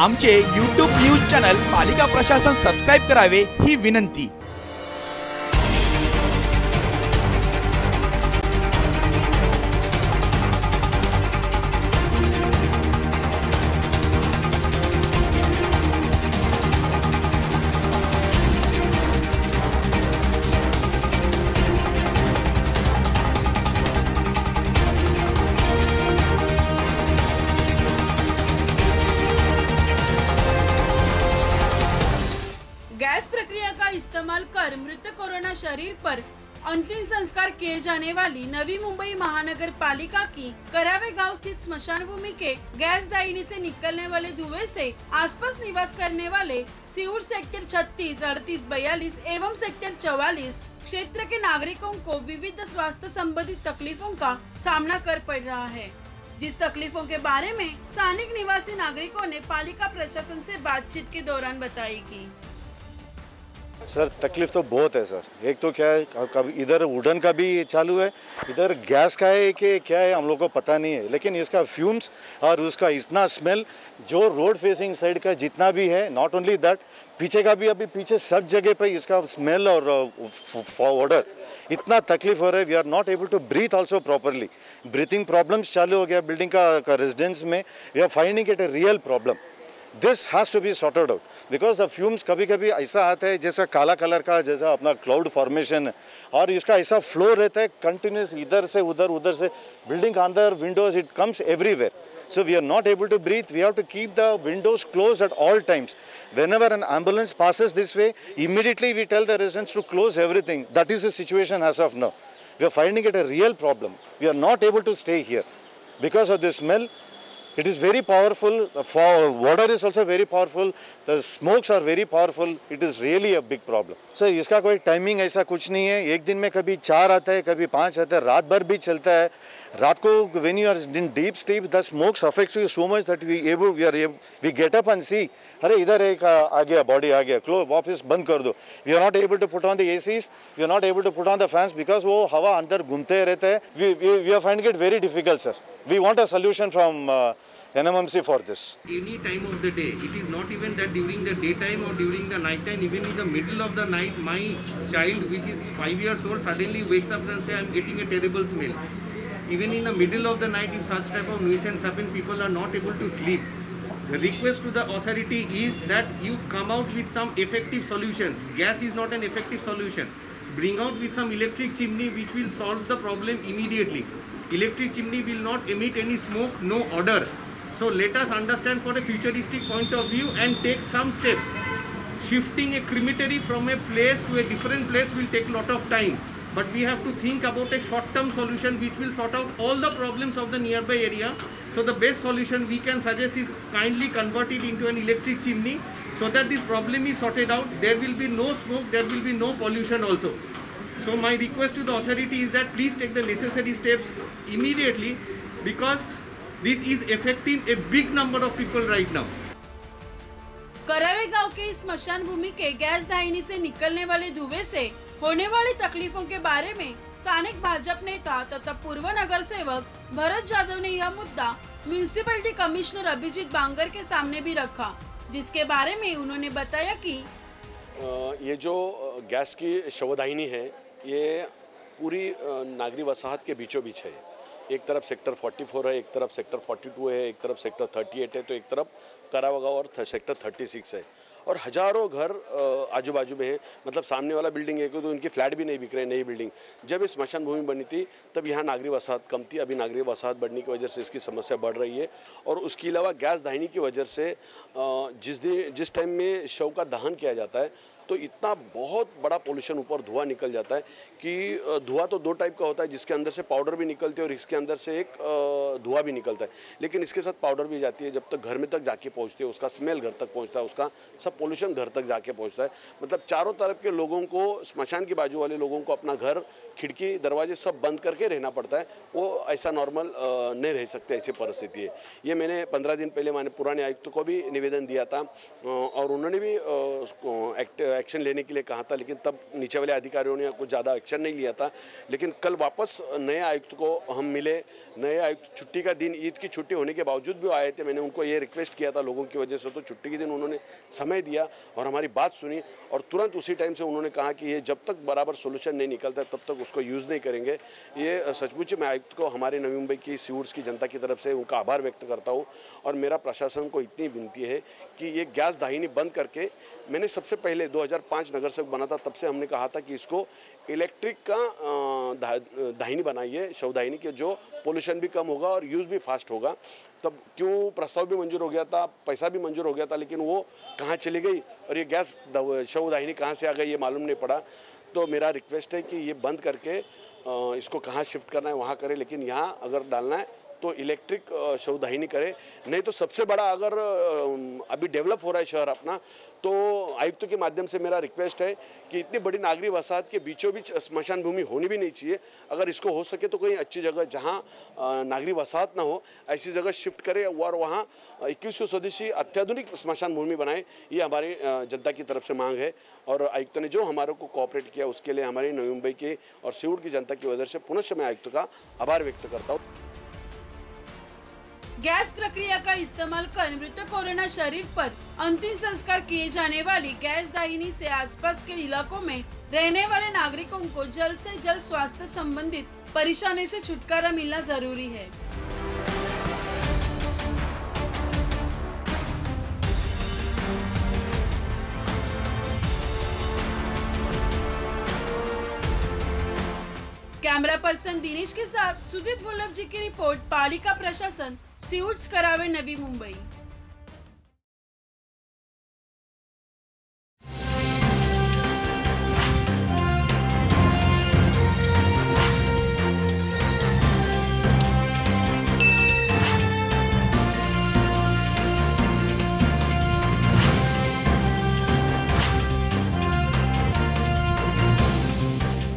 आमचे YouTube news channel पालिका प्रशासन सबस्क्राइब करावे ही विनंती। गैस प्रक्रिया का इस्तेमाल कर मृत कोरोना शरीर पर अंतिम संस्कार किए जाने वाली नवी मुंबई महानगर पालिका की करावे गांव स्थित स्मशान भूमि के गैस दाहिनी से निकलने वाले धुएं से आसपास निवास करने वाले सिउर सेक्टर 36, 38, 42 एवं सेक्टर 44 क्षेत्र के नागरिकों को विविध स्वास्थ्य संबंधित तकलीफों का सामना कर पड़ रहा है, जिस तकलीफों के बारे में स्थानिक निवासी नागरिकों ने पालिका प्रशासन से बातचीत के दौरान बताई कि सर तकलीफ तो बहुत है सर। एक तो क्या है, कभी इधर वुडन का भी चालू है, इधर गैस का है कि क्या है हम लोग को पता नहीं है, लेकिन इसका फ्यूम्स और उसका इतना स्मेल जो रोड फेसिंग साइड का जितना भी है, नॉट ओनली दैट पीछे का भी, अभी पीछे सब जगह पे इसका स्मेल और ऑर्डर इतना तकलीफ हो रहा है। We are not able to breathe also properly. Breathing problems चालू हो गया बिल्डिंग का रेजिडेंस में। We are finding it a real problem. This has to be sorted out because the fumes कभी-कभी ऐसा आता है जैसा काला कलर का, जैसा अपना क्लाउड फॉर्मेशन है, और इसका ऐसा फ्लो रहता है कंटिन्यूस, इधर से उधर, उधर से बिल्डिंग के अंदर, Windows, it comes everywhere. So we are not able to breathe. We have to keep the windows closed at all times. Whenever an ambulance passes this way, immediately we tell the residents to close everything. That is the situation as of now. We are finding it a real problem. We are not able to stay here because of the smell. It is very powerful. The water is also very powerful. The smokes are very powerful. It is really a big problem. Sir इसका कोई timing ऐसा कुछ नहीं है। एक दिन में कभी 4 आता है, कभी 5 आता है, रात भर भी चलता है। रात को when you are in deep sleep, the smokes affects you so much that we get up and see, अरे इधर एक आ गया, बॉडी आ गया, क्लोज वापस बंद कर दो। We are not able to put on the ACs. We are not able to put on the fans because वो हवा अंदर घूमते रहते हैं। We are finding it very difficult, sir. We want a solution from NMMC for this. Any time of the day, it is not even that during the daytime or during the night time, even in the middle of the night, my child which is 5 years old suddenly wakes up and say, I am getting a terrible smell. Even in the middle of the night, if such type of nuisance happen, people are not able to sleep. The request to the authority is that you come out with some effective solutions. Gas is not an effective solution. Bring out with some electric chimney which will solve the problem immediately. Electric chimney will not emit any smoke, no odor. So let us understand for a futuristic point of view and take some steps. Shifting a crematory from a place to a different place will take a lot of time. But we have to think about a short-term solution which will sort out all the problems of the nearby area. So the best solution we can suggest is kindly convert it into an electric chimney so that this problem is sorted out. There will be no smoke, there will be no pollution also. So my request to the authority is that please take the necessary steps immediately because this is affecting a big number of people right now. करावे गांव के इस स्मशान भूमि के gas दाहिनी से निकलने वाले धुएं से होने वाली तकलीफों के बारे में स्थानिक भाजपा नेता तथा पूर्व नगर सेवक भरत जाधव ने यह मुद्दा म्युनिसिपैलिटी कमिश्नर अभिजीत बांगर के सामने भी रखा, जिसके बारे में उन्होंने बताया कि ये जो गैस की शवदाहिनी है ये पूरी नागरी वसाहत के बीचों बीच है। एक तरफ सेक्टर 44 है, एक तरफ सेक्टर 42 है, एक तरफ सेक्टर 38 है, तो एक तरफ करावा गाँव और सेक्टर 36 है, और हज़ारों घर आजू बाजू में है। मतलब सामने वाला बिल्डिंग है तो उनकी फ्लैट भी नहीं बिक रहे, नई बिल्डिंग। जब इस स्मशान भूमि बनी थी तब यहाँ नागरी वसाहत कम थी, अभी नागरी वसाहत बढ़ने की वजह से इसकी समस्या बढ़ रही है। और उसके अलावा गैस दाहिनी की वजह से जिस टाइम में शव का दहन किया जाता है तो इतना बहुत बड़ा पोल्यूशन ऊपर धुआं निकल जाता है कि धुआं तो 2 टाइप का होता है, जिसके अंदर से पाउडर भी निकलती है और इसके अंदर से एक धुआं भी निकलता है। लेकिन इसके साथ पाउडर भी जाती है, जब तक घर में तक जाके पहुंचती है उसका स्मेल घर तक पहुंचता है, उसका सब पोल्यूशन घर तक जाके पहुंचता है। मतलब चारों तरफ के लोगों को, स्मशान की बाजू वाले लोगों को अपना घर खिड़की दरवाजे सब बंद करके रहना पड़ता है, वो ऐसा नॉर्मल नहीं रह सकते, ऐसी परिस्थिति है। ये मैंने 15 दिन पहले मैंने पुराने आयुक्त को भी निवेदन दिया था और उन्होंने भी एक्शन लेने के लिए कहा था, लेकिन तब नीचे वाले अधिकारियों ने कुछ ज़्यादा एक्शन नहीं लिया था। लेकिन कल वापस नए आयुक्त को हम मिले। नए आयुक्त छुट्टी का दिन, ईद की छुट्टी होने के बावजूद भी आए थे। मैंने उनको ये रिक्वेस्ट किया था लोगों की वजह से, तो छुट्टी के दिन उन्होंने समय दिया और हमारी बात सुनी और तुरंत उसी टाइम से उन्होंने कहा कि ये जब तक बराबर सोल्यूशन नहीं निकलता तब तक उसको यूज़ नहीं करेंगे। ये सचमुच मैं आयुक्त को हमारे नवी मुंबई की सीवर्स की जनता की तरफ से उनका आभार व्यक्त करता हूँ और मेरा प्रशासन को इतनी विनती है कि ये गैस दाहिनी बंद करके, मैंने सबसे पहले 2005 नगर सेवक बना था, तब से हमने कहा था कि इसको इलेक्ट्रिक का दाहिनी बनाइए, शवदाहिनी के, जो पोल्यूशन भी कम होगा और यूज़ भी फास्ट होगा। तब क्यों प्रस्ताव भी मंजूर हो गया था, पैसा भी मंजूर हो गया था, लेकिन वो कहाँ चली गई और ये गैस शवदाहिनी कहाँ से आ गई ये मालूम नहीं पड़ा। तो मेरा रिक्वेस्ट है कि ये बंद करके इसको कहाँ शिफ्ट करना है वहाँ करें, लेकिन यहाँ अगर डालना है तो इलेक्ट्रिक शवदाहिनी करे। नहीं तो सबसे बड़ा, अगर अभी डेवलप हो रहा है शहर अपना, तो आयुक्त के माध्यम से मेरा रिक्वेस्ट है कि इतनी बड़ी नागरिक वसाहत के बीचों बीच स्मशान भूमि होनी भी नहीं चाहिए। अगर इसको हो सके तो कोई अच्छी जगह जहां नागरिक वसाहत ना हो, ऐसी जगह शिफ्ट करें और वहां 2100 सदस्यीय अत्याधुनिक स्मशान भूमि बनाए। ये हमारी जनता की तरफ से मांग है और आयुक्त ने जो हमारे को कोऑपरेट किया उसके लिए हमारी नवी मुंबई की और सीवुड की जनता की वजह से पुनः मैं आयुक्त का आभार व्यक्त करता हूँ। गैस प्रक्रिया का इस्तेमाल कर मृत कोरोना शरीर पर अंतिम संस्कार किए जाने वाली गैस दाहिनी से आसपास के इलाकों में रहने वाले नागरिकों को जल्द से जल्द स्वास्थ्य संबंधित परेशानी से छुटकारा मिलना जरूरी है। कैमरा पर्सन दिनेश के साथ सुदीप वल्लभ जी की रिपोर्ट, पालिका प्रशासन, सीवुड्स, करावे, नवी मुंबई।